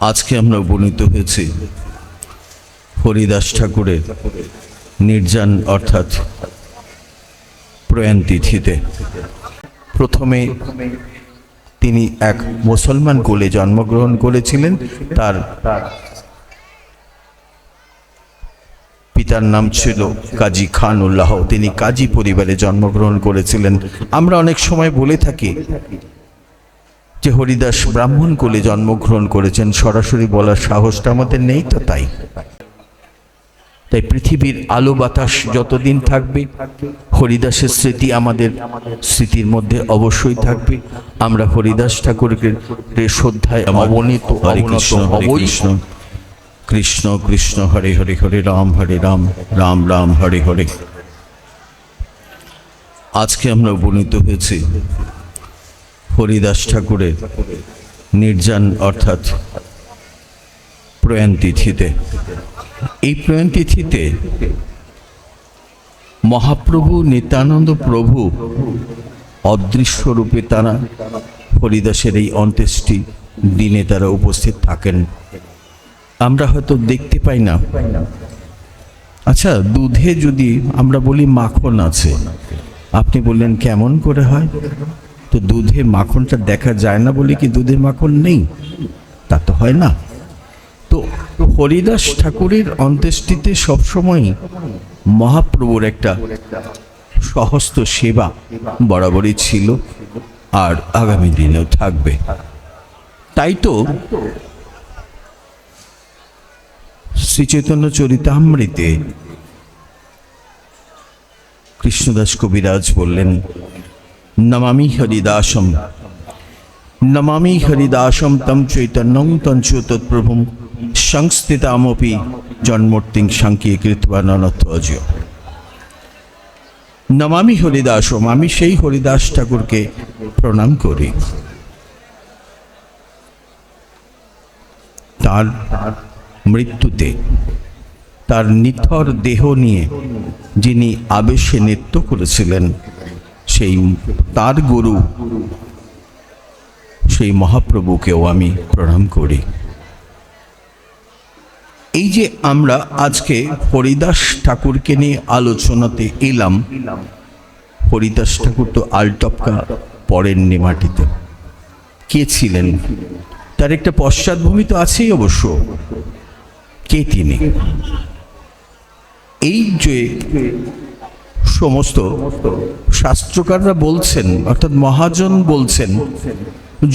আজকে আমরা উপনীত হয়েছি হরিদাস ঠাকুরের নির্জান অর্থাৎ প্রয়াণ তিথিতে। প্রথমে তিনি এক মুসলমান কুলে জন্মগ্রহণ করেছিলেন। তার পিতার নাম ছিল কাজী খান উল্লাহ। তিনি কাজী পরিবারে জন্মগ্রহণ করেছিলেন। আমরা অনেক সময় বলে থাকি যে হরিদাস ব্রাহ্মণ কুলে জন্মগ্রহণ করেছেন, সরাসরি বলার সাহসটা আমাদের নেই তো। তাই পৃথিবীর আলো বাতাস যতদিন থাকবে হরিদাসের স্মৃতি আমাদের স্মৃতির মধ্যে অবশ্যই থাকবে। আমরা হরিদাস ঠাকুরকে শ্রদ্ধায় অবনীত কৃষ্ণ কৃষ্ণ কৃষ্ণ হরে হরে, হরে রাম রাম রাম হরে হরে। আজকে আমরা উপনীত হয়েছি হরিদাস ঠাকুরের নির্জান অর্থাৎ প্রয়াণ তিথিতে। এই প্রয়াণ তিথিতে মহাপ্রভু নিত্যানন্দ প্রভু অদৃশ্য রূপে তারা হরিদাসের এই অন্ত্যেষ্টি দিনে তারা উপস্থিত থাকেন। আমরা হয়তো দেখতে পাই না। আচ্ছা, দুধে যদি আমরা বলি মাখন আছে, আপনি বললেন কেমন করে হয়? তো দুধে মাখনটা দেখা যায় না বলে কি দুধের মাখন নেই? তা তো হয় না। তো হরিদাস ঠাকুরের অন্ত্যেষ্টিতে সবসময় মহাপ্রভুর একটা সহস্ত সেবা বরাবরই ছিল, আর আগামী দিনেও থাকবে। তাই তো শ্রীচৈতন্য চরিতামৃতে কৃষ্ণদাস কবিরাজ বললেন, নমামি হরিদাসম নমামি হরিদাসম তম চৈতন্যং তঞ্চ তৎপ্রভুম সংস্থিতামপি জন্মর্তিং সাংখ্যে কৃত্বা ননত্বজ। নমামি হরিদাসম, আমি সেই হরিদাস ঠাকুরকে প্রণাম করি। তার মৃত্যুতে তার নিথর দেহ নিয়ে যিনি আবেশে নৃত্য করেছিলেন, সেই তার গুরু সেই মহাপ্রভুকেও আমি প্রণাম করি। এই যে আমরা আজকে হরিদাস ঠাকুরকে নিয়ে আলোচনাতে এলাম, হরিদাস ঠাকুর তো আলটপকা পড়েননি মাটিতে। কে ছিলেন? তার একটা পশ্চাৎভূমি তো আছেই অবশ্য। কে তিনি? এই যে সমস্ত শাস্ত্রকাররা বলছেন, অর্থাৎ মহাজন বলছেন,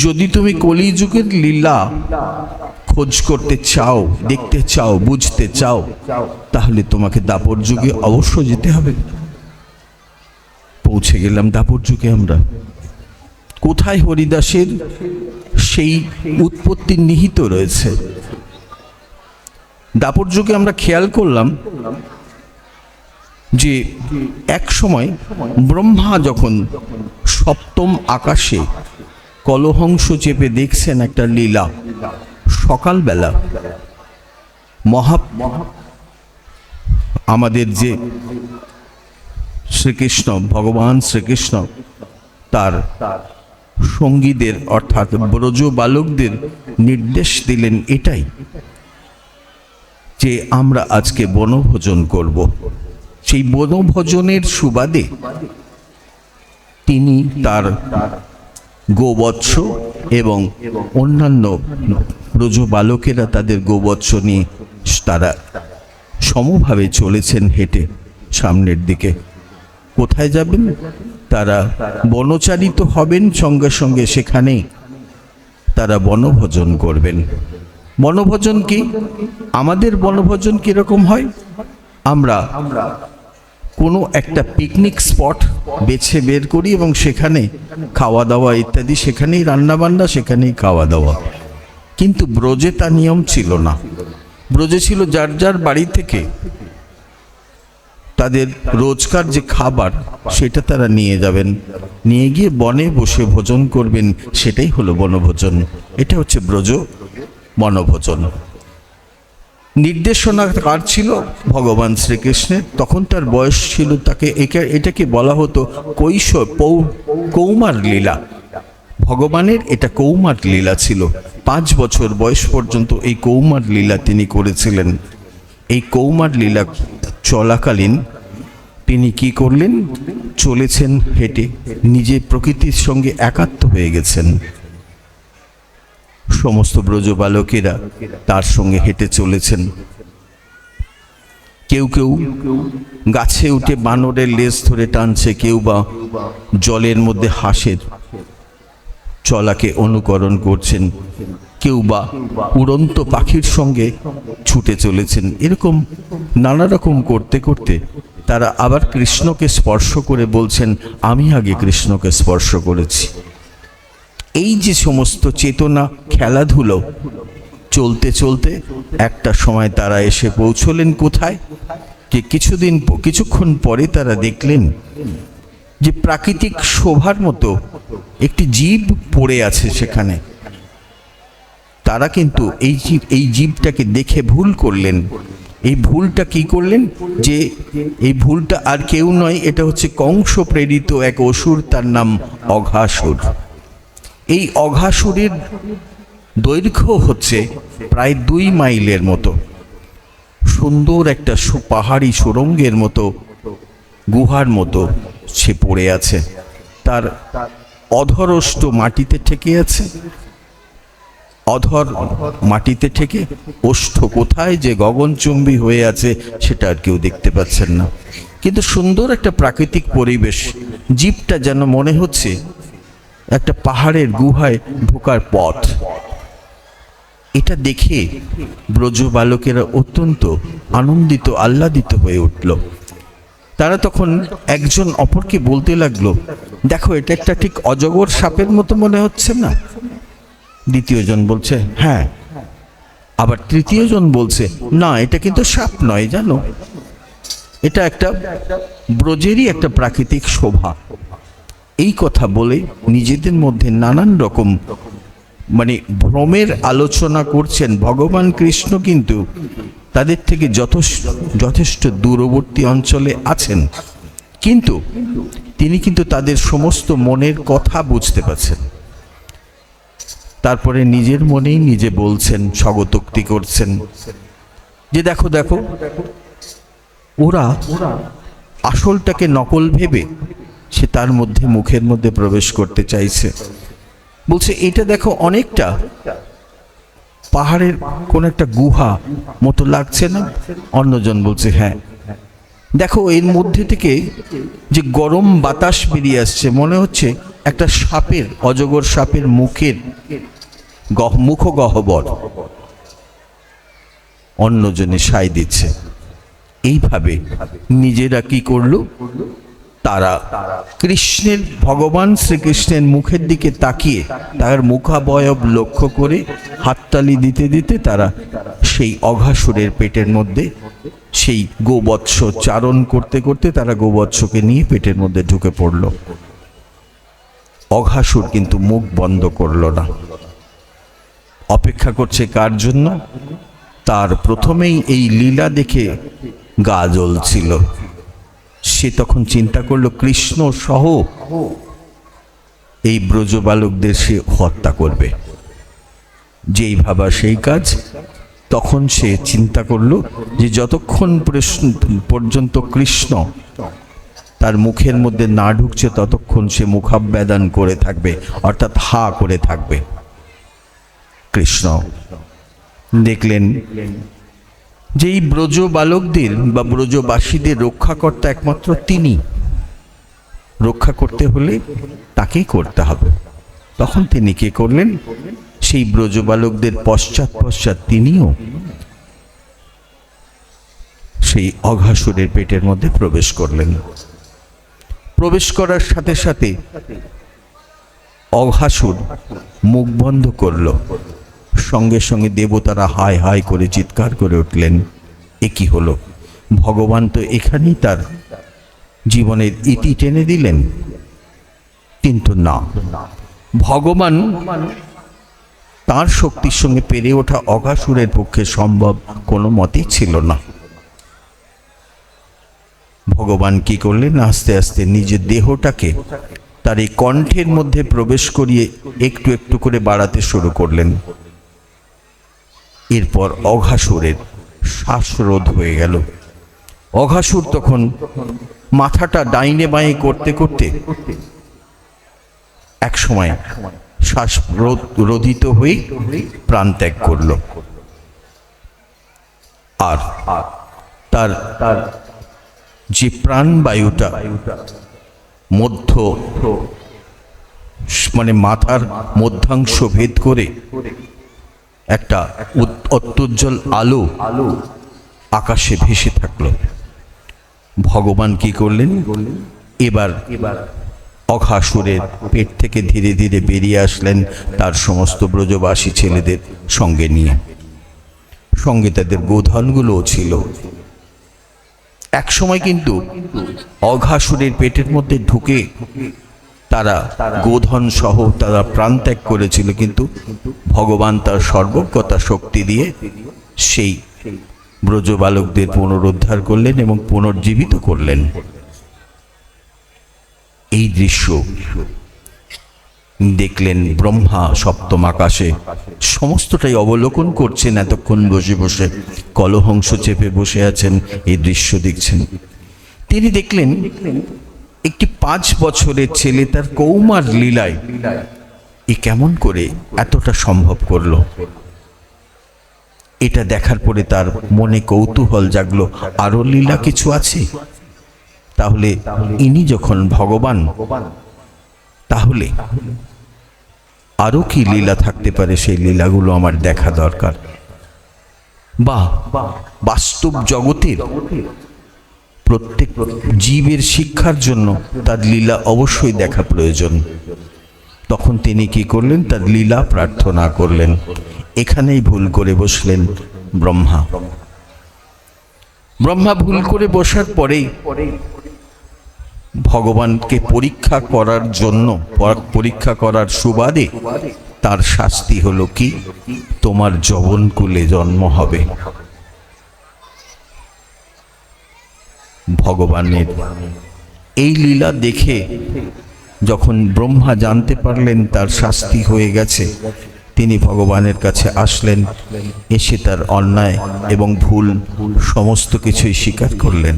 যদি তুমি কলিযুগের লীলা খোঁজ করতে চাও, দেখতে চাও, বুঝতে চাও, তাহলে তোমাকে দাপর যুগে অবশ্য যেতে হবে। পৌঁছে গেলাম দাপর যুগে আমরা। কোথায় হরিদাসের সেই উৎপত্তি নিহিত রয়েছে? দাপর যুগে আমরা খেয়াল করলাম যে এক সময় ব্রহ্মা যখন সপ্তম আকাশে কলহংস চেপে দেখছেন একটা লীলা, সকালবেলা আমাদের যে শ্রীকৃষ্ণ, ভগবান শ্রীকৃষ্ণ তার সঙ্গীদের অর্থাৎ ব্রজ বালকদের নির্দেশ দিলেন এটাই, যে আমরা আজকে বনভোজন করব। সেই বনভোজনের সুবাদে তিনি তার গোবৎস এবং অন্যান্য ব্রজ বালকেরা তাদের গোবৎস নিয়ে তারা সমভাবে চলেছেন হেঁটে সামনের দিকে। কোথায় যাবেন? তারা বনচারিত হবেন, সঙ্গে সঙ্গে সেখানেই তারা বনভোজন করবেন। বনভোজন কি? আমাদের বনভোজন কিরকম হয়? আমরা কোনো একটা পিকনিক স্পট বেছে বের করি এবং সেখানে খাওয়া দাওয়া ইত্যাদি, সেখানেই রান্না বান্না, সেখানেই খাওয়া দাওয়া। কিন্তু ব্রজে তা নিয়ম ছিল না। ব্রজে ছিল যার যার বাড়ি থেকে তাদের রোজকার যে খাবার সেটা তারা নিয়ে যাবেন, নিয়ে গিয়ে বনে বসে ভোজন করবেন। সেটাই হলো বনভোজন। এটা হচ্ছে ব্রজ বনভোজন। নির্দেশনা কার ছিল? ভগবান শ্রীকৃষ্ণের। তখন তার বয়স ছিল, তাকে এটাকে বলা হতো কৌমার লীলা। ভগবানের এটা কৌমার লীলা ছিল। 5 বছর বয়স পর্যন্ত এই কৌমার লীলা তিনি করেছিলেন। এই কৌমার লীলা চলাকালীন তিনি কি করলেন? চলেছেন হেঁটে, নিজে প্রকৃতির সঙ্গে একাত্ম হয়ে গেছেন। সমস্ত ব্রজবালকেরা তার সঙ্গে হেঁটে চলেছেন। কেউ কেউ গাছে উঠে বানরের লেজ ধরে টানছে, কেউ বা জলের মধ্যে হাঁসের চলাকে অনুকরণ করছেন, কেউ বা উড়ন্ত পাখির সঙ্গে ছুটে চলেছেন। এরকম নানা রকম করতে করতে তারা আবার কৃষ্ণকে স্পর্শ করে বলছেন, আমি আগে কৃষ্ণকে স্পর্শ করেছি। এই যে সমস্ত চেতনা খেলাধুলো চলতে চলতে একটা সময় তারা এসে পৌঁছলেন কোথায়? যে কিছুক্ষণ পরে তারা দেখলেন যে প্রাকৃতিক শোভার মতো একটি জীব পড়ে আছে সেখানে। তারা কিন্তু এই জীবটাকে দেখে ভুল করলেন। এই ভুলটা কি করলেন? যে এই ভুলটা আর কেউ নয়, এটা হচ্ছে কংস প্রেরিত এক অসুর, তার নাম অঘাসুর। এই অঘাসুরের দৈর্ঘ্য হচ্ছে প্রায় 2 মাইলের মতো। সুন্দর একটা পাহাড়ি সুড়ঙ্গের মতো, গুহার মতো সে পড়ে আছে। তার অধরষ্ট মাটিতে ঠেকে আছে, অধর মাটিতে ঠেকে, ওষ্ঠ কোথায় যে গগনচুম্বী হয়ে আছে সেটা আর কেউ দেখতে পাচ্ছেন না। কিন্তু সুন্দর একটা প্রাকৃতিক পরিবেশ। জীবটা যেন মনে হচ্ছে একটা পাহাড়ের গুহায় ঢোকার পথ। এটা দেখে ব্রজবালকেরা অত্যন্ত আনন্দিত, আহ্লাদিত হয়ে উঠল। তারা তখন একজন অপরকে বলতে লাগলো, দেখো এটা একটা ঠিক অজগর সাপের মতো মনে হচ্ছে না? দ্বিতীয় জন বলছে হ্যাঁ। আবার তৃতীয় জন বলছে না, এটা কিন্তু সাপ নয়, জানো, এটা একটা ব্রজেরই একটা প্রাকৃতিক শোভা। এই কথা বলে নিজেদের মধ্যে নানান রকম ভ্রমের আলোচনা করছেন। ভগবান কৃষ্ণ কিন্তু তাদের থেকে যথেষ্ট দূরবর্তী অঞ্চলে আছেন, কিন্তু তিনি কিন্তু তাদের সমস্ত মনের কথা বুঝতে পারছেন। তারপরে নিজের মনেই নিজে বলছেন, স্বগতোক্তি করছেন যে দেখো দেখো, ওরা আসলটাকে নকল ভেবে সে তার মধ্যে মুখের মধ্যে প্রবেশ করতে চাইছে। বলছে এটা দেখো অনেকটা পাহাড়ের কোন একটা গুহা মতো লাগছে না? অন্যজন বলছে হ্যাঁ। দেখো এর মধ্যে থেকে যে গরম বাতাস বেরিয়ে আসছে, মনে হচ্ছে একটা সাপের, অজগর সাপের মুখগহ্বর। অন্যজনে সায় দিচ্ছে। এইভাবে নিজেরা কি করলো? তারা কৃষ্ণের, ভগবান শ্রীকৃষ্ণের মুখের দিকে তাকিয়ে তার মুখাবয়ব লক্ষ্য করে হাততালি দিতে দিতে তারা সেই অঘাসুরের পেটের মধ্যে সেই গোবৎস চারণ করতে করতে তারা গোবৎসকে নিয়ে পেটের মধ্যে ঢুকে পড়ল। অঘাসুর কিন্তু মুখ বন্ধ করল না, অপেক্ষা করছে কার জন্য? তার প্রথমেই এই লীলা দেখে গা জ্বলছিল। সে তখন চিন্তা করলো কৃষ্ণ সহ এই ব্রজবালকদের সে হত্যা করবে। যেই ভাবা সেই কাজ। তখন সে চিন্তা করলো যে যতক্ষণ পর্যন্ত কৃষ্ণ তার মুখের মধ্যে না ঢুকছে ততক্ষণ সে মুখাব্যাদান করে থাকবে, অর্থাৎ হা করে থাকবে। কৃষ্ণ দেখলেন যে এই ব্রজবালকদের বা ব্রজবাসীদের রক্ষাকর্তা একমাত্র তিনি। রক্ষা করতে হলে তাকেই করতে হবে। তখন তিনি কি করলেন? সেই ব্রজবালকদের পশ্চাৎ পশ্চাৎ তিনিও সেই অঘাসুরের পেটের মধ্যে প্রবেশ করলেন। প্রবেশ করার সাথে সাথে অঘাসুর মুখ বন্ধ করল। সঙ্গে সঙ্গে দেবতারা হায় হায় করে চিৎকার করে উঠলেন, এ কি হলো? ভগবান তো এখানেই তার জীবনের ইতি টেনে দিলেন। কিন্তু না, ভগবান তার শক্তির সঙ্গে পেরে ওঠা অঘাসুরের পক্ষে সম্ভব কোনো মতেই ছিল না। ভগবান কি করলেন? আস্তে আস্তে নিজের দেহটাকে তার এই কণ্ঠের মধ্যে প্রবেশ করিয়ে একটু একটু করে বাড়াতে শুরু করলেন। এরপর অঘাসুরের শ্বাসরোধ হয়ে গেল। অঘাসুর তখন মাথাটা ডাইনে বাঁয়ে করতে করতে এক সময় শ্বাস রোধিত হয়ে প্রাণ ত্যাগ করল। আর তার যে প্রাণবায়ুটা মধ্য মানে মাথার মধ্যাংশ ভেদ করে একটা অত্যুজ্জ্বল আলো আকাশে ভেসে থাকলো। ভগবান কি করলেন? এবার অঘাসুরের পেট থেকে ধীরে ধীরে বেরিয়ে আসলেন তার সমস্ত ব্রজবাসী ছেলেদের সঙ্গে নিয়ে। সঙ্গে তাদের গোধনগুলোও ছিল। এক সময় কিন্তু অঘাসুরের পেটের মধ্যে ঢুকে তারা গোধন সহ তারা প্রাণত্যাগ করেছিল, কিন্তু ভগবান তার সর্বজ্ঞতা শক্তি দিয়ে সেই ব্রজবালকদের পুনরুদ্ধার করলেন এবং পুনর্জীবিত করলেন। এই দৃশ্য দেখলেন ব্রহ্মা সপ্তম আকাশে, সমস্তটাই অবলোকন করছেন। এতক্ষণ বসে বসে কলহংস চেপে বসে আছেন, এই দৃশ্য দেখছেন। তিনি দেখলেন একটি 5 বছরের ছেলে তার কৌমার লীলায় এ কেমন করে এতটা সম্ভব করলো। এটা দেখার পরে তার মনে কৌতূহল জাগলো, আরো লীলা কিছু আছে। তাহলে ইনি যখন ভগবান, তাহলে আরো কি লীলা থাকতে পারে, সেই লীলাগুলো আমার দেখা দরকার। বা বাস্তব জগতের প্রত্যেক জীবের শিক্ষার জন্য তার লীলা অবশ্যই দেখা প্রয়োজন। তখন তিনি কি করলেন? তার লীলা প্রার্থনা করলেন। এখানেই ভুল করে বসলেন ব্রহ্মা। ব্রহ্মা ভুল করে বসার পরেই ভগবানকে পরীক্ষা করার জন্য, পরীক্ষা করার সুবাদে তার শাস্তি হলো কি? তোমার যবনকুলে জন্ম হবে। ভগবানের এই লীলা দেখে যখন ব্রহ্মা জানতে পারলেন তার শাস্তি হয়ে গেছে, তিনি ভগবানের কাছে আসলেন। এসে তার অন্যায় এবং ভুল সমস্ত কিছুই স্বীকার করলেন।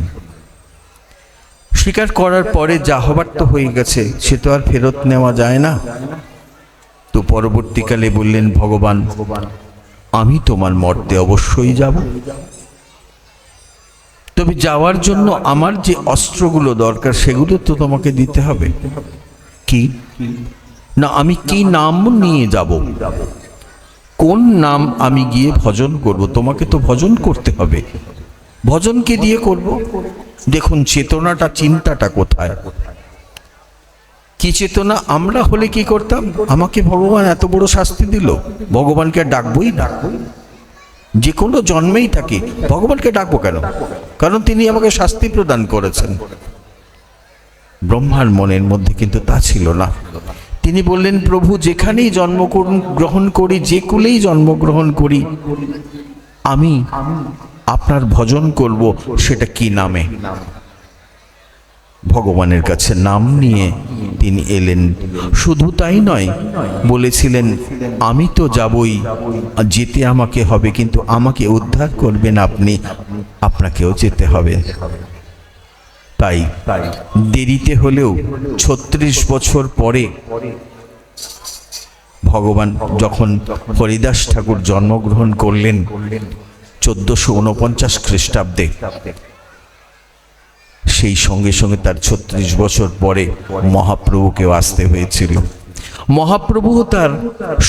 স্বীকার করার পরে যা হবার তো হয়ে গেছে, সে তো আর ফেরত নেওয়া যায় না। তো পরবর্তীকালে বললেন, ভগবান আমি তোমার মর্তে অবশ্যই যাব, তবে যাওয়ার জন্য আমার যে অস্ত্রগুলো দরকার সেগুলো তো তোমাকে দিতে হবে। কি না, আমি কি নাম নিয়ে যাব? কোন নাম আমি গিয়ে ভজন করব? তোমাকে তো ভজন করতে হবে। ভজনকে দিয়ে করব। দেখুন চেতনাটা, চিন্তাটা কোথায়? কি চেতনা? আমরা হলে কি করতাম? আমাকে ভগবান এত বড় শাস্তি দিল, ভগবানকে আর ডাকবই না। যে কোনো জন্মেই থাকি, ভগবানকে ডাকবো কেন? কারণ তিনি আমাকে শাস্তি প্রদান করেছেন। ব্রহ্মার মনের মধ্যে কিন্তু তা ছিল না। তিনি বললেন, প্রভু যেখানেই জন্মগ্রহণ করি, যে কুলেই জন্মগ্রহণ করি, আমি আপনার ভজন করব। সেটা কি নামে? ভগবানের কাছে নাম নিয়ে তিনি এলেন। শুধু তাই নয়, বলেছিলেন আমি তো যাবই, যেতে আমাকে হবে, কিন্তু আমাকে উদ্ধার করবেন আপনি, আপনাকেও যেতে হবে। তাই দেরিতে হলেও 36 বছর পরে ভগবান যখন হরিদাস ঠাকুর জন্মগ্রহণ করলেন 1449 খ্রিস্টাব্দে, সেই সঙ্গে সঙ্গে তার 36 বছর পরে মহাপ্রভুকেও আসতে হয়েছিল। মহাপ্রভু তার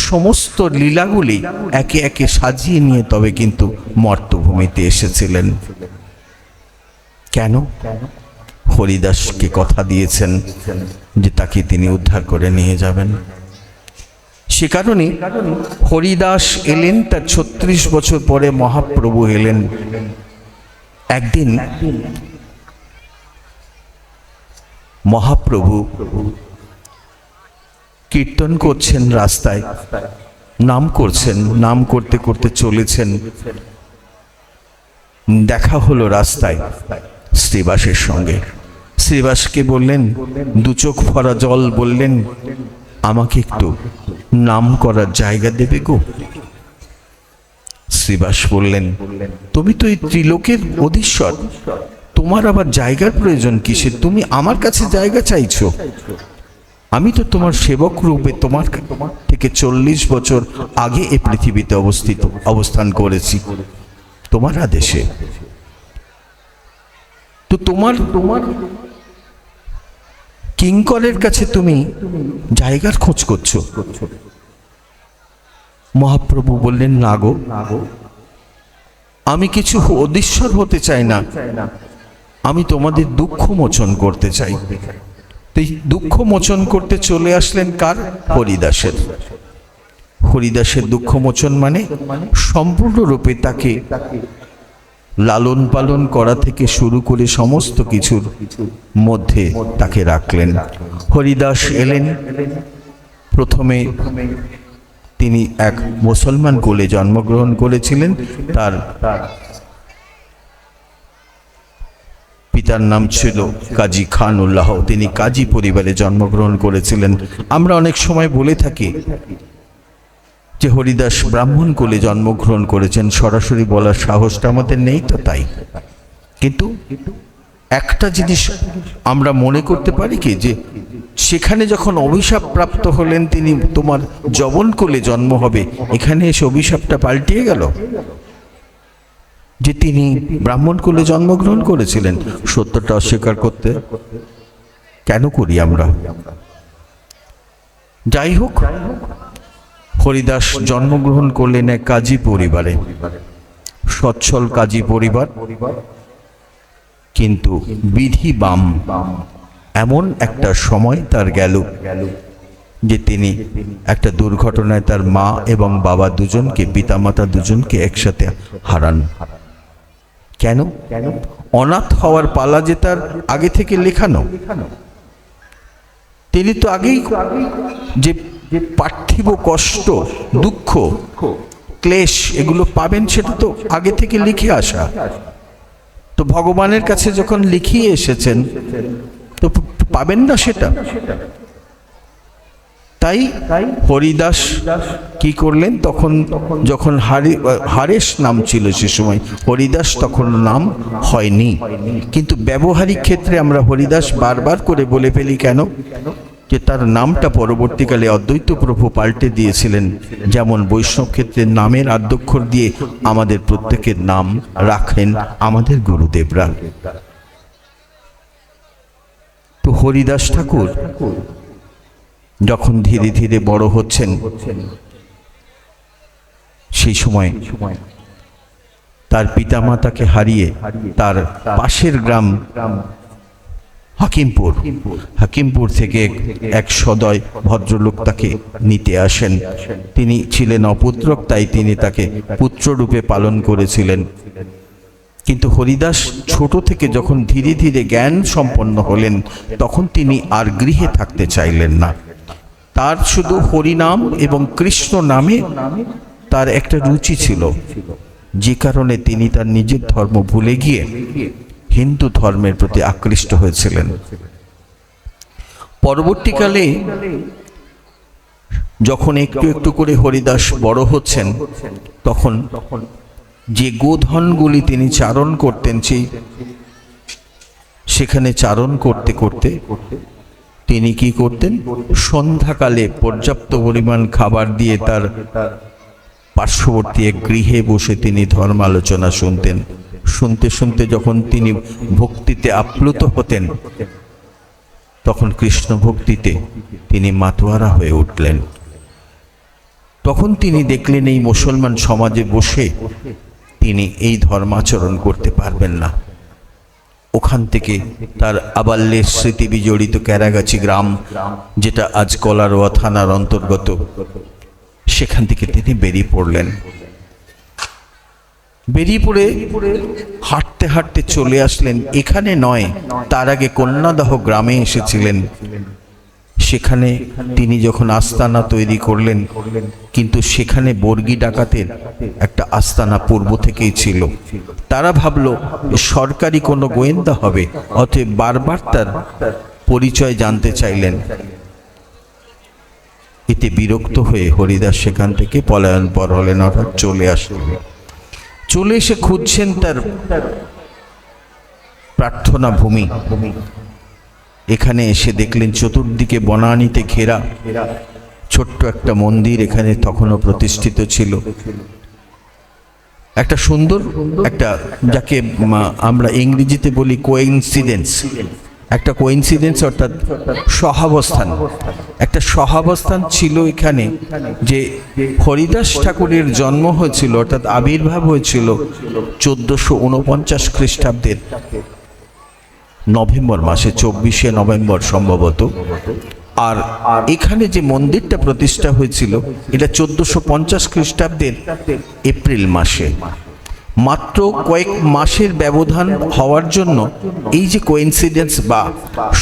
সমস্ত লীলাগুলি একে একে সাজিয়ে নিয়ে তবে কিন্তু মর্তভূমিতে এসেছিলেন। কেন? হরিদাসকে কথা দিয়েছেন যে তাকে তিনি উদ্ধার করে নিয়ে যাবেন। সে কারণে হরিদাস এলেন তার 36 বছর পরে, মহাপ্রভু এলেন। একদিন মহাপ্রভু কীর্তন করছেন রাস্তায়, নাম করছেন, নাম করতে করতে চলেছেন। দেখা হলো রাস্তায় শ্রীবাসের সঙ্গে। শ্রীবাসকে বললেন, দু চোখ ভরা জল, বললেন, আমাকে একটু নাম করার জায়গা দেবে গো। শ্রীবাস বললেন, তুমি তো এই ত্রিলোকের অধীশ্বর, তোমার আবার জায়গার প্রয়োজন কিসের? তুমি আমার কাছে জায়গা চাইছো? আমি তো তোমার সেবক রূপে তোমার থেকে 40 বছর আগে এই পৃথিবীতে অবস্থান করেছি তোমার আদেশে। তো তোমার কিঙ্করের কাছে তুমি জায়গার খোঁজ করছো। মহাপ্রভু বললেন, না গো, আমি কিছু অধীশ্বর হতে চাই না, আমি তোমাদের দুঃখ মোচন করতে চাই। এই দুঃখ মোচন করতে চলে আসলেন কার? হরিদাসের। হরিদাসের দুঃখ মোচন মানে সম্পূর্ণরূপে তাকে লালন পালন করা থেকে শুরু করে সমস্ত কিছুর মধ্যে তাকে রাখলেন। হরিদাস এলেন, প্রথমে তিনি এক মুসলমান কুলে জন্মগ্রহণ করেছিলেন। তার পিতার নাম ছিল কাজী খান উল্লাহ। তিনি কাজী পরিবারে জন্মগ্রহণ করেছিলেন। আমরা অনেক সময় বলে থাকি যে হরিদাস ব্রাহ্মণ কুলে জন্মগ্রহণ করেছেন, সরাসরি বলার সাহসটা আমাদের নেই তো তাই। কিন্তু একটা জিনিস আমরা মনে করতে পারি কি, যে সেখানে যখন অভিশাপ প্রাপ্ত হলেন তিনি, তোমার যবন কুলে জন্ম হবে, এখানে এসে অভিশাপটা পাল্টিয়ে গেল যে তিনি ব্রাহ্মণ কুলে জন্মগ্রহণ করেছিলেন। সত্যটা অস্বীকার করতে কেন করি আমরা? যাই হোক, হরিদাস জন্মগ্রহণ করলেন এক কাজী পরিবারে, সচ্ছল কাজী পরিবার। কিন্তু বিধি বাম এমন একটা সময় তার গেল যে তিনি একটা দুর্ঘটনায় তার মা এবং বাবা দুজনকে, পিতামাতা দুজনকে একসাথে হারান। কেন? অনাথ হওয়ার পালা যে তার আগে থেকে লেখানো। তিনি তো আগেই যে পার্থিব কষ্ট, দুঃখ, ক্লেশ এগুলো পাবেন সেটা তো আগে থেকে লিখে আসা। তো ভগবানের কাছে যখন লিখিয়ে এসেছেন তো পাবেন না সেটা। তাই হরিদাস কি করলেন, তখন যখন হারেশ নাম ছিল সে সময়, হরিদাস তখন নাম হয়নি। কিন্তু ব্যবহারিক ক্ষেত্রে আমরা হরিদাস বারবার করে বলে ফেলি কেন, যে তার নামটা পরবর্তীকালে অদ্বৈত প্রভু পাল্টে দিয়েছিলেন। যেমন বৈষ্ণব ক্ষেত্রে নামের আদ্যক্ষর দিয়ে আমাদের প্রত্যেকের নাম রাখেন আমাদের গুরুদেবরা। তো হরিদাস ঠাকুর যখন ধীরে ধীরে বড় হচ্ছেন, সেই সময় তার পিতামাতাকে হারিয়ে তার পাশের গ্রাম হাকিমপুর থেকে এক সদয় ভদ্রলোক তাকে নিতে আসেন। তিনি ছিলেন অপুত্রক, তাই তিনি তাকে পুত্ররূপে পালন করেছিলেন। কিন্তু হরিদাস ছোট থেকে যখন ধীরে ধীরে জ্ঞান সম্পন্ন হলেন, তখন তিনি আর গৃহে থাকতে চাইলেন না। তার শুধু হরিনাম এবং কৃষ্ণ নামে তার একটা রুচি ছিল, যে কারণে তিনি তার নিজের ধর্ম ভুলে গিয়ে হিন্দু ধর্মের প্রতি আকৃষ্ট হয়েছিলেন। পরবর্তীকালে যখন একটু একটু করে হরিদাস বড় হচ্ছেন, তখন যে গোধনগুলি তিনি চারণ করতেন, সেখানে চারণ করতে করতে তিনি কি করতেন, সন্ধ্যাকালে পর্যাপ্ত পরিমাণ খাবার দিয়ে তার পার্শ্ববর্তী এক গৃহে বসে তিনি ধর্ম আলোচনা শুনতেন। শুনতে শুনতে যখন তিনি ভক্তিতে আপ্লুত হতেন, তখন কৃষ্ণ ভক্তিতে তিনি মাতোয়ারা হয়ে উঠলেন। তখন তিনি দেখলেন এই মুসলমান সমাজে বসে তিনি এই ধর্মাচরণ করতে পারবেন না। ওখান থেকে তার আবাল্যের স্মৃতি বিজড়িত ক্যারাগাছি গ্রাম, যেটা আজ কলারোয়া থানার অন্তর্গত, সেখান থেকে তিনি বেরিয়ে পড়লেন। বেরিয়ে পড়ে হাঁটতে হাঁটতে চলে আসলেন, এখানে নয়, তার আগে কন্যাদাহ গ্রামে এসেছিলেন। সেখানে তিনি যখন আস্তানা তৈরি করলেন, কিন্তু সেখানে বর্গী ডাকাতের একটা আস্তানা পূর্ব থেকেই ছিল। তারা ভাবলো সরকারি কোনো গোয়েন্দা হবে, অতএব বারবার তার পরিচয় জানতে চাইলেন। এতে বিরক্ত হয়ে হরিদাস সেখান থেকে পলায়নপর হলেন, অর্থাৎ চলে আসলেন। চলে এসে খুঁজছেন তার প্রার্থনা ভূমি। এখানে এসে দেখলেন চতুর্দিকে বনানীতে ঘেরা ছোট্ট একটা মন্দির এখানে তখনও প্রতিষ্ঠিত ছিল। একটা সুন্দর একটা, যাকে আমরা ইংরেজিতে বলি কোইন্সিডেন্স, একটা কোইন্সিডেন্স অর্থাৎ সহাবস্থান, একটা সহাবস্থান ছিল এখানে, যে হরিদাস ঠাকুরের জন্ম হয়েছিল অর্থাৎ আবির্ভাব হয়েছিল 1449 খ্রিস্টাব্দের নভেম্বর মাসে, 24শে নভেম্বর সম্ভবত। আর এখানে যে মন্দিরটা প্রতিষ্ঠা হয়েছিল এটা 1450 খ্রিস্টাব্দের এপ্রিল মাসে। মাত্র কয়েক মাসের ব্যবধান হওয়ার জন্য এই যে কোইন্সিডেন্স বা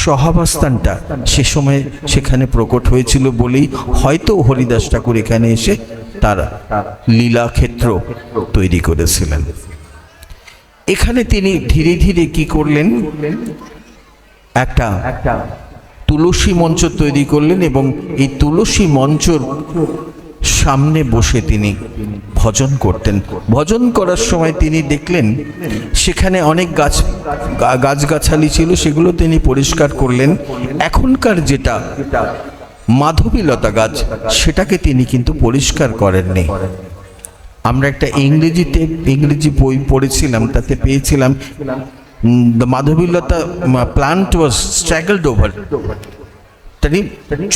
সহাবস্থানটা সে সময় সেখানে প্রকট হয়েছিল বলেই হয়তো হরিদাস ঠাকুর এখানে এসে তার লীলাক্ষেত্র তৈরি করেছিলেন। এখানে তিনি ধীরে ধীরে কি করলেন, একটা তুলসী মঞ্চ তৈরি করলেন এবং এই তুলসী মঞ্চর সামনে বসে তিনি ভজন করতেন। ভজন করার সময় তিনি দেখলেন সেখানে অনেক গাছগাছালি ছিল, সেগুলো তিনি পরিষ্কার করলেন। এখনকার যেটা মাধবীলতা গাছ সেটাকে তিনি কিন্তু পরিষ্কার করেননি। আমরা একটা ইংরেজি বই পড়েছিলাম, তাতে পেয়েছিলাম the Madhabilata plant was স্ট্র্যাগলড over, তাই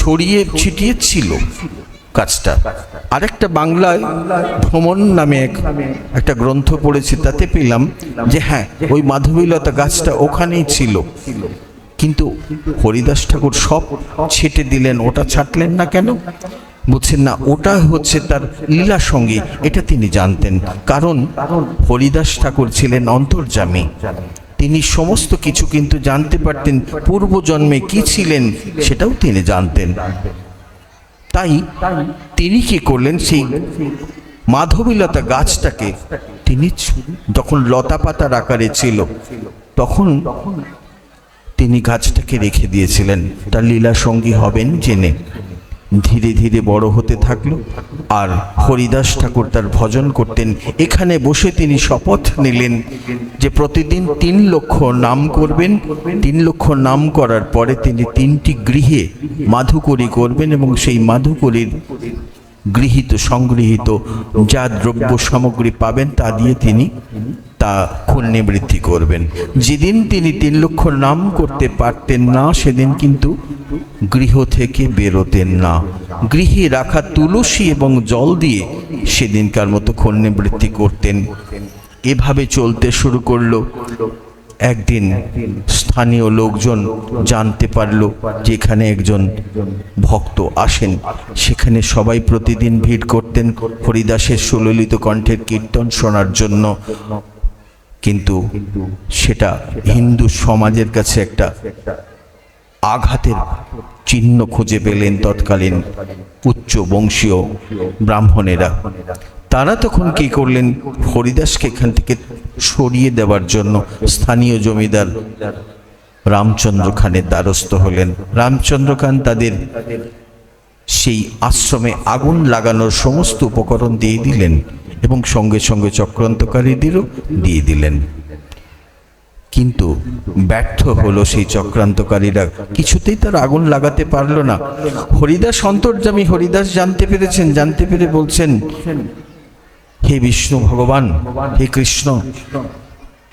ছড়িয়ে ছিটিয়ে ছিল গাছটা। আরেকটা বাংলায় ভ্রমণ নামে একটা গ্রন্থ পড়েছি, তাতে পেলাম যে হ্যাঁ ওই মাধবীলতা গাছটা ওখানেই ছিল, কিন্তু হরিদাস ঠাকুর সব ছেটে দিলেন, ওটা ছাঁটলেন না কেন? বুঝছেন না, ওটা হচ্ছে তার লীলা সঙ্গী, এটা তিনি জানতেন। কারণ হরিদাস ঠাকুর ছিলেন অন্তর্যামী, তিনি সমস্ত কিছু কিন্তু জানতে পারতেন, পূর্বজন্মে কি ছিলেন সেটাও তিনি জানতেন। তাই তিনি কি করলেন, সেই মাধবীলতা গাছটাকে তিনি যখন লতা পাতার আকারে ছিল তখন তিনি গাছটাকে রেখে দিয়েছিলেন, তার লীলা সঙ্গী হবেন জেনে। ধীরে ধীরে বড় হতে থাকলো, আর হরিদাস ঠাকুর তার ভজন করতেন। এখানে বসে তিনি শপথ নিলেন যে প্রতিদিন 3 লক্ষ নাম করবেন। 3 লক্ষ নাম করার পরে তিনি 3টি গৃহে মাধুকরী করবেন এবং সেই মাধুকরীর সংগৃহীত যা দ্রব্য সামগ্রী পাবেন তা দিয়ে তিনি তা পুণ্যবৃদ্ধি করবেন। যেদিন তিনি 3 লক্ষ নাম করতে পারতেন না সেদিন কিন্তু গৃহ থেকে বেরোতেন না। গৃহে রাখা তুলসী এবং জল দিয়ে সেদিনকার মতো পুণ্যবৃদ্ধি করতেন। এভাবে চলতে শুরু করলো। একদিন স্থানীয় লোকজন জানতে পারল যে এখানে একজন ভক্ত আসেন। সেখানে সবাই প্রতিদিন ভিড় করতেন হরিদাসের সুললিত কণ্ঠের কীর্তন শোনার জন্য। কিন্তু সেটা হিন্দু সমাজের কাছে একটা আঘাতের চিহ্ন খুঁজে পেলেন তৎকালীন উচ্চ বংশীয় ব্রাহ্মণেরা। তারা তখন কি করলেন, হরিদাসকে এখান থেকে সরিয়ে দেওয়ার জন্য স্থানীয় জমিদার রামচন্দ্র খানের দ্বারস্থ হলেন। রামচন্দ্র খান তাদের সেই আশ্রমে আগুন লাগানোর সমস্ত উপকরণ দিয়ে দিলেন এবং সঙ্গে সঙ্গে চক্রান্তকারীদেরও দিয়ে দিলেন। কিন্তু ব্যর্থ হলো সেই চক্রান্তকারীরা, কিছুতেই তার আগুন লাগাতে পারল না। হরিদাস অন্তর্যামী, হরিদাস জানতে পেরেছেন, জানতে পেরে বলছেন, হে বিষ্ণু ভগবান, হে কৃষ্ণ,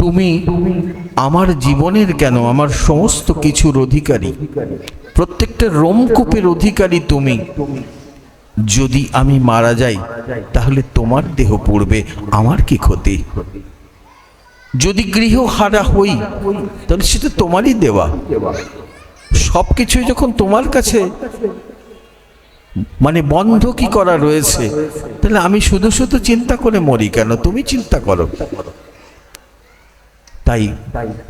তুমি আমার জীবনের কেন, আমার সমস্ত কিছুর অধিকারী, প্রত্যেকটা রোমকূপের অধিকারী তুমি। যদি আমি মারা যাই তাহলে তোমার দেহ পড়বে, আমার কি ক্ষতি? যদি গৃহ হারা হই তাহলে সেটা তোমারই দেওয়া, সবকিছুই যখন তোমার কাছে মানে বন্ধ কি করা রয়েছে, তাহলে আমি শুধু শুধু চিন্তা করে মরি কেন? তুমি চিন্তা করো। তাই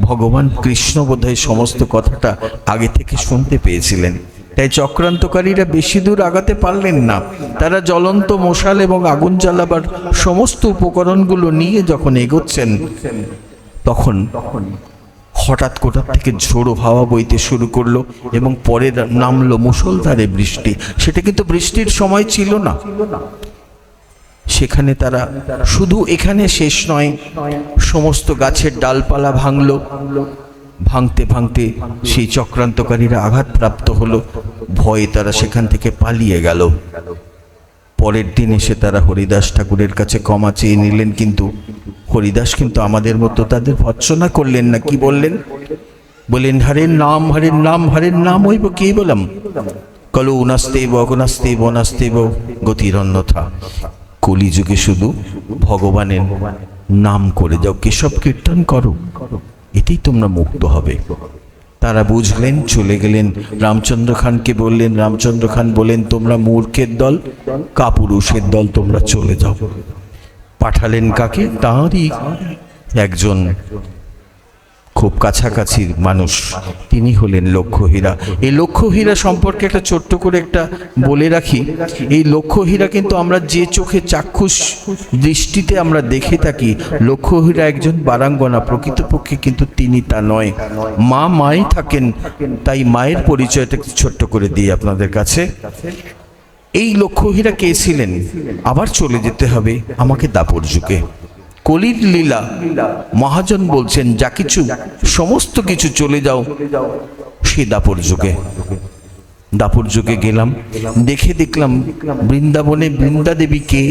ভগবান কৃষ্ণ বোধহয় সমস্ত কথাটা আগে থেকে শুনতে পেয়েছিলেন। তাই চক্রান্তকারীরা বেশি দূর আগাতে পারলেন না। তারা জ্বলন্ত মশাল এবং আগুন জ্বালাবার সমস্ত উপকরণগুলো নিয়ে যখন এগোচ্ছেন, তখন হঠাৎ কোথা থেকে ঝোড়ো হাওয়া বইতে শুরু করলো এবং পরে নামলো মুষলধারে বৃষ্টি। সেটা কিন্তু বৃষ্টির সময় ছিল না। সেখানে তারা শুধু এখানে শেষ নয়, সমস্ত গাছের ডালপালা ভাঙল। ভাঙতে ভাঙতে সেই চক্রান্তকারীরা আঘাতপ্রাপ্ত হলো। ভয়ে তারা সেখান থেকে পালিয়ে গেল। পরের দিন এসে তারা হরিদাস ঠাকুরের কাছে ক্ষমা চেয়ে নিলেন, কিন্তু হরিদাস কিন্তু আমাদের মতো তাদের ভৎসনা করলেন না। কি বললেন? বলেন, হরের নাম হরের নাম হরের নাম হইব কে বললাম, কলো নাস্তেব অগনাস্তেব নাস্তেব গতির অন্যথা। কলিযুগে শুধু ভগবানের নাম করে যাও, কেশব কীর্তন করো, এতেই তোমরা মুক্ত হবে। তারা বুঝলেন, চলে গেলেন। রামচন্দ্র খানকে বললেন, রামচন্দ্র খান বলেন, তোমরা মূর্খের দল, কাপুরুষের দল, তোমরা চলে যাও। পাঠালেন কাকে? তাঁরই একজন খুব কাছাকাছির মানুষ, তিনি হলেন লক্ষ্যহীরা। এই লক্ষ্যহীরা সম্পর্কে একটা ছোট্ট করে একটা বলে রাখি। এই লক্ষ্যহীরা কিন্তু আমরা যে চোখে চাক্ষুষ দৃষ্টিতে আমরা দেখে থাকি, লক্ষ্যহীরা একজন বারাঙ্গনা, প্রকৃতপক্ষে কিন্তু তিনি তা নয়। মা মাই থাকেন, তাই মায়ের পরিচয়টা ছোট্ট করে দিই আপনাদের কাছে। এই লক্ষ্যহীরা কে ছিলেন? আবার চলে যেতে হবে আমাকে দাপর যুগে। কলির লীলা, মহাজন বলছেন যা কিছু সমস্ত কিছু চলে যাও সে দাপর যুগে। দাপর যুগে গেলাম, দেখলাম বৃন্দাবনে বৃন্দা দেবী কে?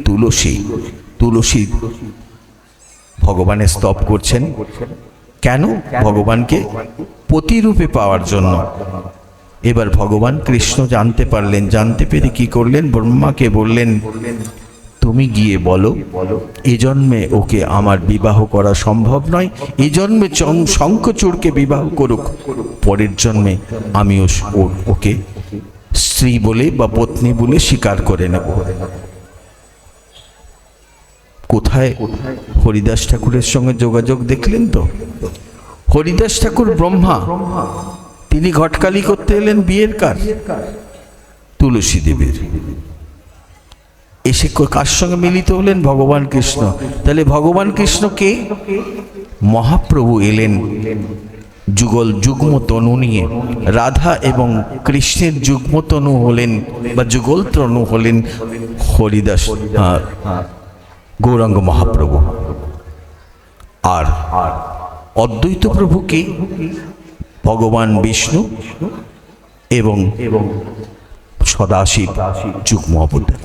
তুলসী। তুলসী ভগবানের স্তব করছেন। কেন? ভগবানকে পতিরূপে পাওয়ার জন্য। এবার ভগবান কৃষ্ণ জানতে পারলেন, জানতে পেরে কি করলেন? ব্রহ্মাকে বললেন, তুমি গিয়ে বলো এ জন্মে ওকে আমার বিবাহ করা সম্ভব নয়, এই জন্মে শঙ্খচূড়কে বিবাহ করুক, পরের জন্মে আমি ওকে স্ত্রী বলে বা পত্নী বলে স্বীকার করে নেব। কোথায়? হরিদাস ঠাকুরের সঙ্গে যোগাযোগ দেখলেন তো? হরিদাস ঠাকুর ব্রহ্মা, তিনি ঘটকালি করতে এলেন বিয়ের কাজ তুলসী দেবীর। এসে কার সঙ্গে মিলিত হলেন? ভগবান কৃষ্ণ। তাহলে ভগবান কৃষ্ণ কে? মহাপ্রভু এলেন যুগল যুগ্ম তনু নিয়ে। রাধা এবং কৃষ্ণের যুগ্ম তনু হলেন বা যুগল তনু হলেন হরিদাস, গৌরাঙ্গ মহাপ্রভু। আর অদ্বৈত প্রভু কে? ভগবান বিষ্ণু এবং সদাশিব যুগ্ম অবতার।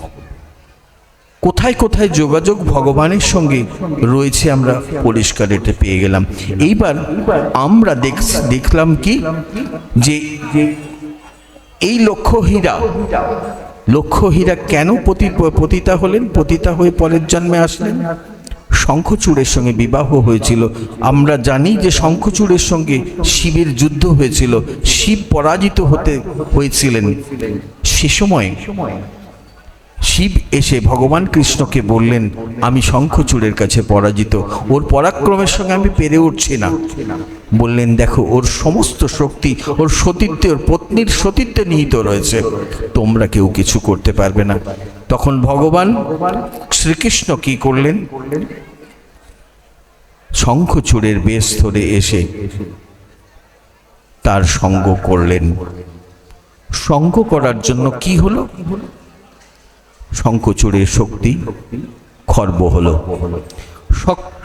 কোথায় কোথায় যোগাযোগ ভগবানের সঙ্গে রয়েছে আমরা পরিষ্কার এটা পেয়ে গেলাম। এইবার আমরা দেখলাম কি, যে এই লক্ষ্যহীরা কেন পতিতা হলেন? পতিতা হয়ে পরের জন্মে আসলেন। শঙ্খচূড়ের সঙ্গে বিবাহ হয়েছিল। আমরা জানি যে শঙ্খচূড়ের সঙ্গে শিবের যুদ্ধ হয়েছিল, শিব পরাজিত হয়েছিলেন। সে সময় শিব এসে ভগবান কৃষ্ণকে বললেন, আমি শঙ্খচূড়ের কাছে পরাজিত, ওর পরাক্রমের সঙ্গে আমি পেরে উঠছি না। বললেন, দেখো ওর সমস্ত শক্তি ওর সতীত্বে, ওর পত্নীর সতীত্বে নিহিত রয়েছে, তোমরা কেউ কিছু করতে পারবে না। তখন ভগবান শ্রীকৃষ্ণ কি করলেন? শঙ্খচূড়ের বেশ ধরে এসে তার সঙ্গ করলেন। সঙ্গ করার জন্য কি হলো? শঙ্খচূড়ের শক্তি খর্ব হলো।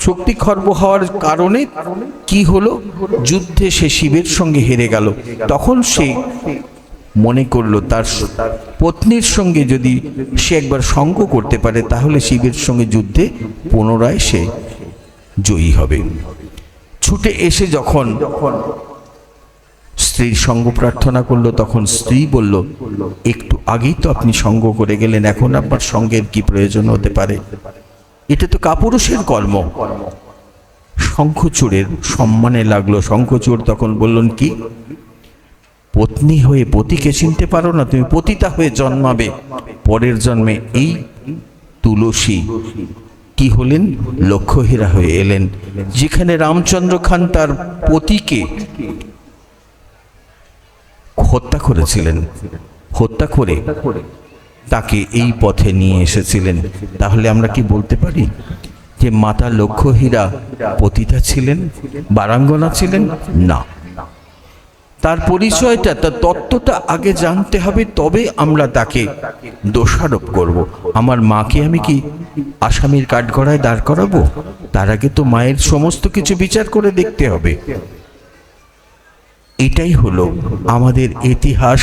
শক্তি খর্ব হওয়ার কারণে কি হলো? যুদ্ধে সে শিবের সঙ্গে হেরে গেল। তখন সে মনে করলো তার পত্নীর সঙ্গে যদি সে একবার সঙ্গ করতে পারে, তাহলে শিবের সঙ্গে যুদ্ধে পুনরায় সে জয়ী হবে। ছুটে এসে যখন স্ত্রীর সঙ্গ প্রার্থনা করলো, তখন স্ত্রী বলল, একটু আগেই তো আপনি সঙ্গ করে গেলেন, এখন আপনার সঙ্গের কি প্রয়োজন হতে পারে? এটা তো কাপুরুষের কর্ম। শঙ্খচূড়ের সম্মানে লাগলো। শঙ্খচূড় তখন বললেন, কি পত্নী হয়ে পতিকে চিনতে পারো না? তুমি পতিতা হয়ে জন্মাবে, পরের জন্মে এই তুলসী কি হলেন? লক্ষ্যহীরা হয়ে এলেন। যেখানে রামচন্দ্র খান তার পতিকে হত্যা করেছিলেন, হত্যা করে তাকে এই পথে নিয়ে এসেছিলেন। তাহলে আমরা কি বলতে পারি যে মাতা লক্ষ্মীহীরা পতিতা ছিলেন, বারাঙ্গনা ছিলেন? না, তার পরিচয়টা, তার তত্ত্বটা আগে জানতে হবে, তবে আমরা তাকে দোষারোপ করব। আমার মাকে আমি কি আসামির কাঠগড়ায় দাঁড় করাবো? তার আগে তো মায়ের সমস্ত কিছু বিচার করে দেখতে হবে। এটাই হলো আমাদের ইতিহাস।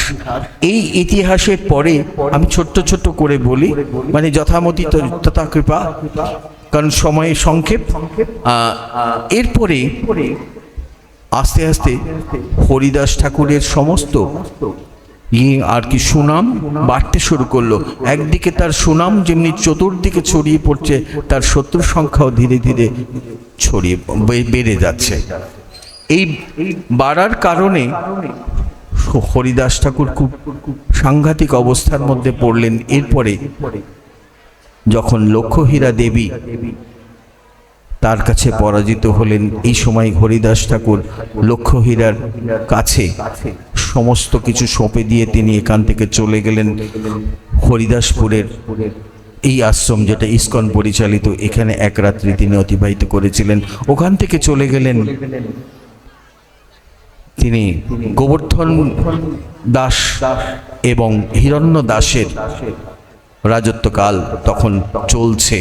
এই ইতিহাসের পরে আমি ছোট্ট ছোট্ট করে বলি, মানে যথামতি তথা কৃপা, কারণ সময়ের সংক্ষেপ। এরপরে আস্তে আস্তে হরিদাস ঠাকুরের সমস্ত আর কি সুনাম বাড়তে শুরু করলো। একদিকে তার সুনাম যেমনি চতুর্দিকে ছড়িয়ে পড়ছে, তার শত্রুর সংখ্যাও ধীরে ধীরে ছড়িয়ে বেড়ে যাচ্ছে। এই বাড়ার কারণে হরিদাস ঠাকুর খুব সাংঘাতিক অবস্থার মধ্যে পড়লেন। এরপরে যখন লক্ষ্মীহীরা দেবী তার কাছে পরাজিত হলেন, এই সময় হরিদাস ঠাকুর লক্ষ্মীহীরার কাছে সমস্ত কিছু সঁপে দিয়ে তিনি এখান থেকে চলে গেলেন হরিদাসপুরের এই আশ্রম, যেটা ইস্কন পরিচালিত, এখানে এক রাত্রি তিনি অতিবাহিত করেছিলেন। ওখান থেকে চলে গেলেন তিনি গোবর্ধন দাস এবং হিরণ্য দাসের রাজত্বকাল তখন চলছে,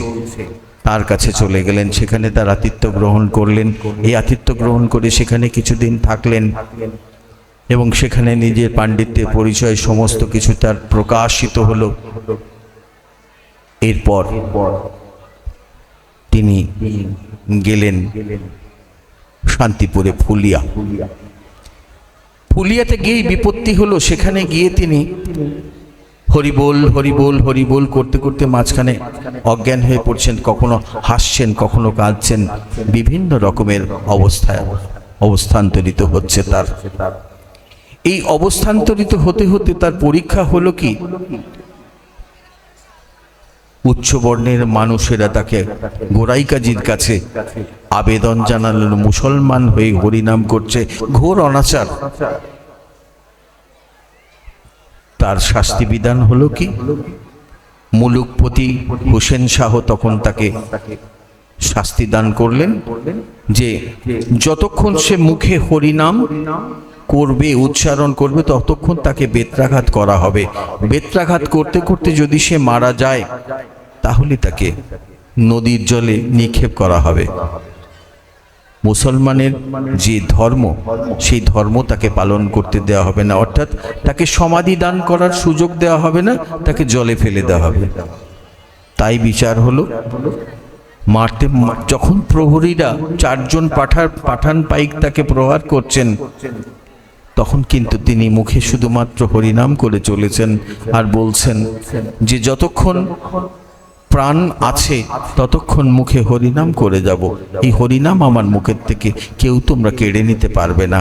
তার কাছে চলে গেলেন। সেখানে তার আতিথ্য গ্রহণ করলেন। এই আতিথ্য গ্রহণ করে সেখানে কিছুদিন থাকলেন এবং সেখানে নিজের পাণ্ডিত্যের পরিচয় সমস্ত কিছু তার প্রকাশিত হলো। এরপর তিনি গেলেন শান্তিপুরে ফুলিয়া। ফুলিয়াতে গিয়েই বিপত্তি হলো। সেখানে গিয়ে তিনি হরিবোল হরিবোল হরিবোল করতে করতে মাঝখানে অজ্ঞান হয়ে পড়ছেন, কখনো হাসছেন, কখনো কাঁদছেন, বিভিন্ন রকমের অবস্থায় অবস্থান্তরিত হচ্ছে তার। এই অবস্থান্তরিত হতে হতে তার পরীক্ষা হলো কি, উচ্চ বর্ণের মানুষেরা তাকে গোড়াই কাজীর কাছে আবেদন জানালেন, মুসলমান হয়ে হরিনাম করছে, ঘোর অনাচার। তার শাস্তি বিধান হলো কি, মুলুকপতি হোসেন শাহ তখন তাকে শাস্তি দান করলেন যে যতক্ষণ সে মুখে হরিনাম করবে, উচ্চারণ করবে, ততক্ষণ তাকে বেত্রাঘাত করা হবে। বেত্রাঘাত করতে করতে যদি সে মারা যায়, তাহলে তাকে নদীর জলে নিক্ষেপ করা হবে। মুসলমানের যে ধর্ম, সেই ধর্ম তাকে পালন করতে দেওয়া হবে না, অর্থাৎ তাকে সমাধি দান করার সুযোগ দেওয়া হবে না, তাকে জলে ফেলে দেওয়া হবে। তাই বিচার হলো, মারতে যখন প্রহরীরা 4 জন পাঠান পাইক তাকে প্রহার করছেন, তখন কিন্তু তিনি মুখে শুধুমাত্র হরিনাম করে চলেছেন আর বলছেন যে যতক্ষণ প্রাণ আছে ততক্ষণ মুখে হরিনাম করে যাব। এই হরিনাম আমার মুখের থেকে কেউ তোমরা কেড়ে নিতে পারবে না।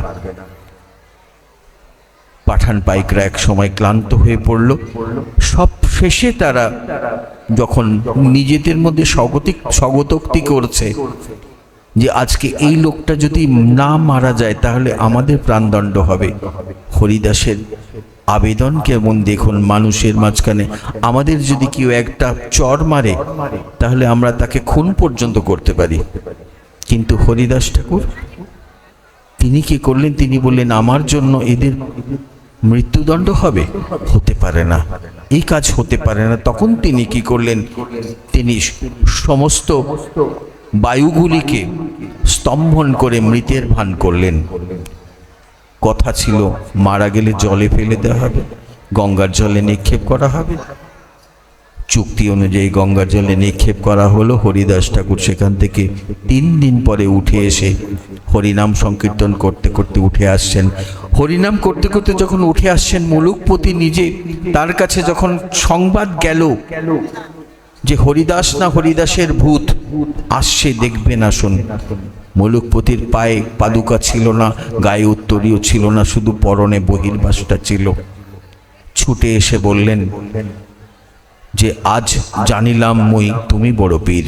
পাঠান পাইকরা এক সময় ক্লান্ত হয়ে পড়ল। সব শেষে তারা যখন নিজেদের মধ্যে স্বগতোক্তি করছে যে আজকে এই লোকটা যদি না মারা যায় তাহলে আমাদের প্রাণদণ্ড হবে। হরিদাসের আবেদন কেমন দেখুন, মানুষের মাঝখানে আমাদের যদি কেউ একটা চর মারে তাহলে আমরা তাকে খুন পর্যন্ত করতে পারি, কিন্তু হরিদাস ঠাকুর তিনি কি করলেন, তিনি বললেন আমার জন্য এদের মৃত্যুদণ্ড হবে? হতে পারে না, এই কাজ হতে পারে না। তখন তিনি কি করলেন, তিনি সমস্ত বায়ুগুলিকে স্তম্ভন করে মৃতের ভান করলেন। কথা ছিল মারা গেলে জলে ফেলে দেওয়া হবে, গঙ্গার জলে নিক্ষেপ করা হবে। চুক্তি অনুযায়ী গঙ্গার জলে নিক্ষেপ করা হলো। হরিদাস ঠাকুর সেখান থেকে 3 দিন পরে উঠে এসে হরিনাম সংকীর্তন করতে করতে উঠে আসছেন। হরিনাম করতে করতে যখন উঠে আসছেন, মুলুকপতি নিজে তার কাছে যখন সংবাদ গেল যে হরিদাস না হরিদাসের ভূত আসছে, দেখবেন আসুন। মুলুকপতির পায়ে পাদুকা ছিল না, গায়ে উত্তরীয় ছিল না, শুধু পরনে বহির্বাসটা ছিল। ছুটে এসে বললেন যে আজ জানিলাম মই তুমি বড় পীর।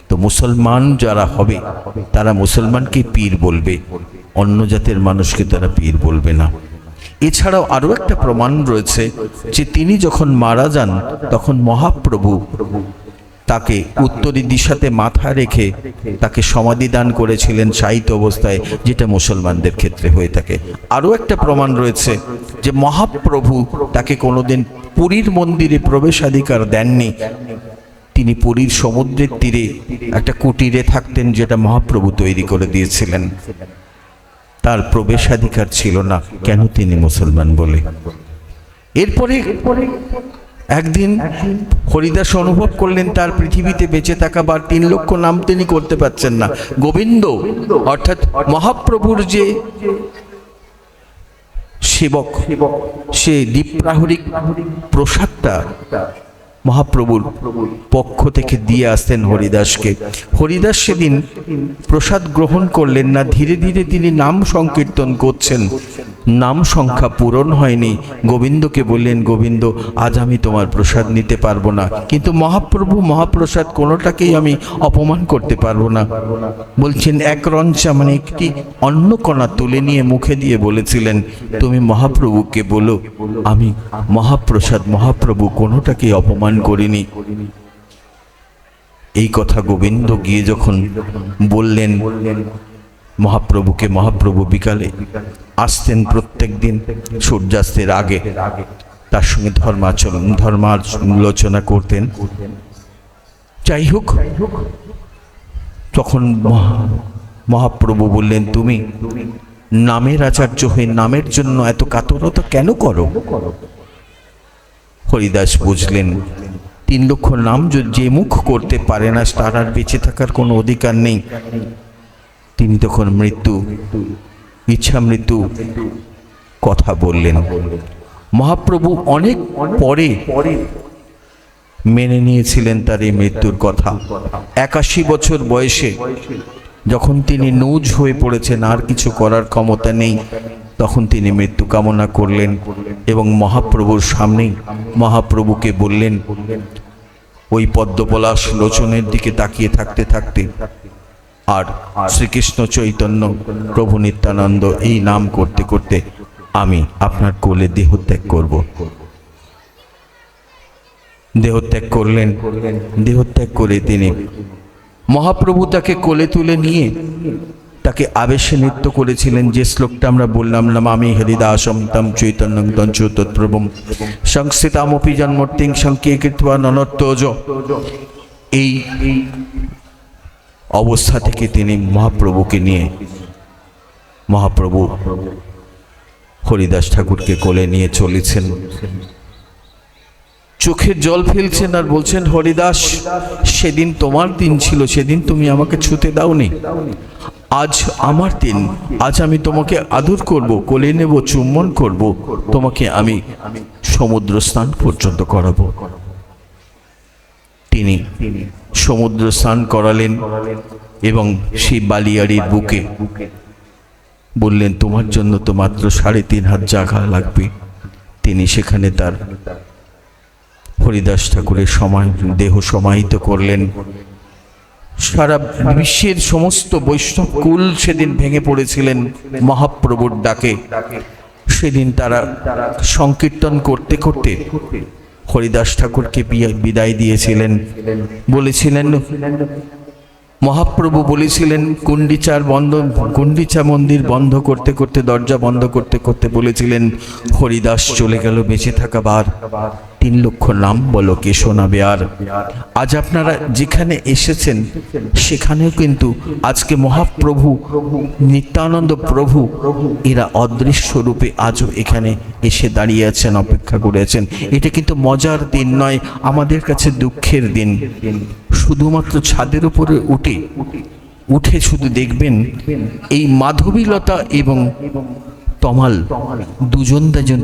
তো মুসলমান যারা হবে তারা মুসলমানকে পীর বলবে, অন্য জাতের মানুষকে তারা পীর বলবে না। এছাড়াও আরও একটা প্রমাণ রয়েছে যে তিনি যখন মারা যান তখন মহাপ্রভু তাকে উত্তরী দিশাতে মাথা রেখে তাকে সমাধি দান করেছিলেন শায়িত অবস্থায়, যেটা মুসলমানদের ক্ষেত্রে হয়ে থাকে। আরও একটা প্রমাণ রয়েছে যে মহাপ্রভু তাকে কোনোদিন পুরীর মন্দিরে প্রবেশাধিকার দেননি। তিনি পুরীর সমুদ্রের তীরে একটা কুটিরে থাকতেন, যেটা মহাপ্রভু তৈরি করে দিয়েছিলেন। তার প্রবেশাধিকার ছিল না, কেন? তিনি মুসলমান বলে। এরপরে একদিন হরিদাস অনুভব করলেন তার পৃথিবীতে বেঁচে থাকাবার 3 লক্ষ নাম তিনি করতে পারছেন না। গোবিন্দ অর্থাৎ মহাপ্রভুর যে সেবক, সে দীপ্রাহরিক প্রসাদটা মহাপ্রভুর পক্ষ থেকে দিয়ে আসতেন হরিদাসকে। হরিদাস সেদিন প্রসাদ গ্রহণ করলেন না। ধীরে ধীরে তিনি নাম সংকীর্তন করছেন, নাম সংখ্যা পূরণ হয়নি। গোবিন্দকে বললেন, গোবিন্দ, আজ আমি তোমার প্রসাদ নিতে পারবো না। কিন্তু মহাপ্রভু মহাপ্রসাদ কোনোটাকেই আমি অপমান করতে পারবো না বলছেন। এক রঞ্চা মানে একটি অন্নকণা তুলে নিয়ে মুখে দিয়ে বলেছিলেন, তুমি মহাপ্রভুকে বলো আমি মহাপ্রসাদ মহাপ্রভু কোনোটাকেই অপমান করিনি। এই কথা গোবিন্দ গিয়ে যখন বললেন মহাপ্রভুকে, মহাপ্রভু বিকালে আসতেন প্রত্যেক দিন সূর্যাস্তের আগে, তার সঙ্গে ধর্মালোচনা করতেন। যাই হোক, তখন মহাপ্রভু বললেন, তুমি নামের আচার্য হয়ে নামের জন্য এত কাতরতা কেন করো? হরিদাস বুঝলেন 3 লক্ষ নাম যে মুখ করতে পারে না, তার আর বেঁচে থাকার কোনো অধিকার নেই। তিনি তখন ইচ্ছা মৃত্যু কথা বললেন। মহাপ্রভু অনেক পরে মেনে নিয়েছিলেন তার এই মৃত্যুর কথা। 81 বছর বয়সে যখন তিনি নুজ হয়ে পড়েছেন, আর কিছু করার ক্ষমতা নেই, তখন তিনি মৃত্যু কামনা করলেন এবং মহাপ্রভুর সামনেই মহাপ্রভুকে বললেন, ওই পদ্মপলাশ লোচনের দিকে তাকিয়ে থাকতে থাকতে আর শ্রীকৃষ্ণ চৈতন্য প্রভু নিত্যানন্দ এই নাম করতে করতে আমি আপনার কোলে দেহত্যাগ করব। দেহত্যাগ করলেন। দেহত্যাগ করে তিনি মহাপ্রভু তাকে কোলে তুলে নিয়ে তাকে আবেশে নৃত্য করেছিলেন। যে শ্লোকটা আমরা বললাম, নমামি হরিদাসম তম চৈতন্যং তঞ্চু তৎপ্রভুম সংস্থিতামপি জন্মর্তিং সংকীর্তিত্বা ননত্তজ। এই অবস্থা থেকে তিনি মহাপ্রভুকে নিয়ে মহাপ্রভু হরিদাস ঠাকুরকে কোলে নিয়ে চলেছেন। চোখের জল ফেলছেন আর বলছেন, হরিদাস, সেদিন তোমার দিন ছিল, সেদিন তুমি আমাকে ছুতে দাওনি। আজ আমার দিন, আজ আমি তোমাকে আদর করব, কোলে নেব, চুম্বন করব, তোমাকে আমি সমুদ্র স্নান পর্যন্ত করাবো। তিনি সমুদ্র স্নান করালেন এবং সেই বালিয়াড়ির বুকে বললেন, তোমার জন্য তো মাত্র 3.5 হাত জায়গা লাগবে। তিনি সেখানে তার হরিদাস ঠাকুরের দেহ সমাহিত করলেন। সারা বিশ্বের সমস্ত বৈষ্ণব কুল সেদিন ভেঙে পড়েছিলেন মহাপ্রভুর ডাকে। সেদিন তারা সংকীর্তন করতে করতে হরিদাস ঠাকুরকে বিদায় দিয়েছিলেন। বলেছিলেন, মহাপ্রভু বলেছিলেন গুন্ডিচা মন্দির বন্ধ করতে করতে, দরজা বন্ধ করতে করতে বলেছিলেন, হরিদাস চলে গেল, বেঁচে থাকা বার 3 লক্ষ নাম বলো, কে শোনাবে আর। আজ আপনারা যেখানে এসেছেন সেখানেও কিন্তু আজকে মহাপ্রভু নিত্যানন্দ প্রভু এরা অদৃশ্য রূপে আজও এখানে এসে দাঁড়িয়ে আছেন, অপেক্ষা করে আছেন। এটা কিন্তু মজার দিন নয়, আমাদের কাছে দুঃখের দিন। শুধুমাত্র ছাদের উপরে উঠে শুধু দেখবেন এই মাধবীলতা এবং তমাল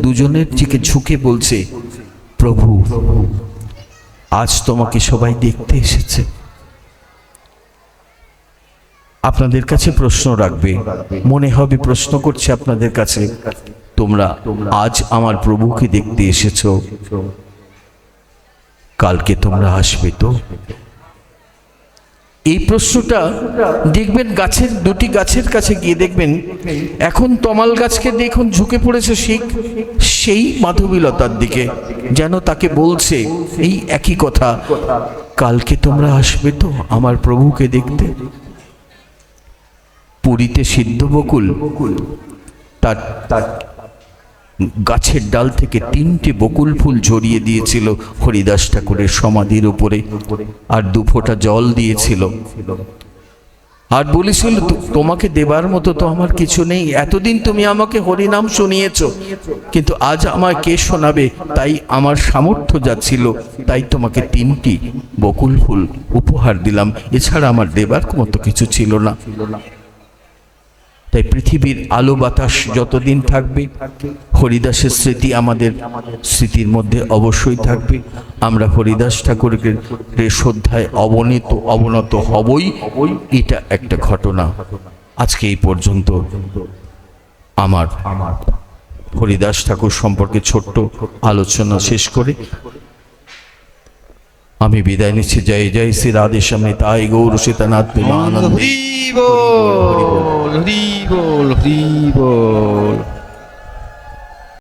দুজনের দিকে ঝুঁকে বলছে, প্রভু আজ তোমাকে সবাই দেখতে এসেছে। আপনাদের কাছে প্রশ্ন রাখবে, মনে হবে প্রশ্ন করছে আপনাদের কাছে, তোমরা আজ আমার প্রভুকে দেখতে এসেছো, কালকে তোমরা আসবে তো? এই প্রশ্নটা দেখবেন গাছের, দুটি গাছের কাছে গিয়ে দেখবেন এখন তমাল গাছকে দেখুন ঝুঁকে পড়েছে সেই মাধবীলতার দিকে, যেন তাকে বলছে এই একই কথা, কালকে তোমরা আসবে তো আমার প্রভুকে দেখতে। পুরীতে সিদ্ধ বকুল তার গাছের ডাল থেকে 3টে বকুল ফুল ঝরিয়ে দিয়েছিল হরিদাস ঠাকুরের সমাধির উপরে, আর 2 ফোঁটা জল দিয়েছিল, আর বলেছিল তোমাকে দেবার মতো তো আমার কিছু নেই, এতদিন তুমি আমাকে হরিনাম শুনিয়েছ, কিন্তু আজ আমায় কে শোনাবে, তাই আমার সামর্থ্য যা ছিল তাই তোমাকে 3টি বকুল ফুল উপহার দিলাম, এছাড়া আমার দেবার মতো কিছু ছিল না। তাই পৃথিবীর আলো বাতাস যতদিন থাকবে হরিদাসের স্মৃতি আমাদের স্মৃতির মধ্যে অবশ্যই থাকবে। আমরা হরিদাস ঠাকুরকে শ্রদ্ধায় অবনত হবই, এটা একটা ঘটনা। আজকে এই পর্যন্ত আমার হরিদাস ঠাকুর সম্পর্কে ছোট্ট আলোচনা শেষ করে আমি বিদায় নিচ্ছি। জয় জয় শ্রী রাধেশ্যামী তাই গৌর সীতানাথ প্রেমানন্দ। হরি বল, হরি বল, হরি বল।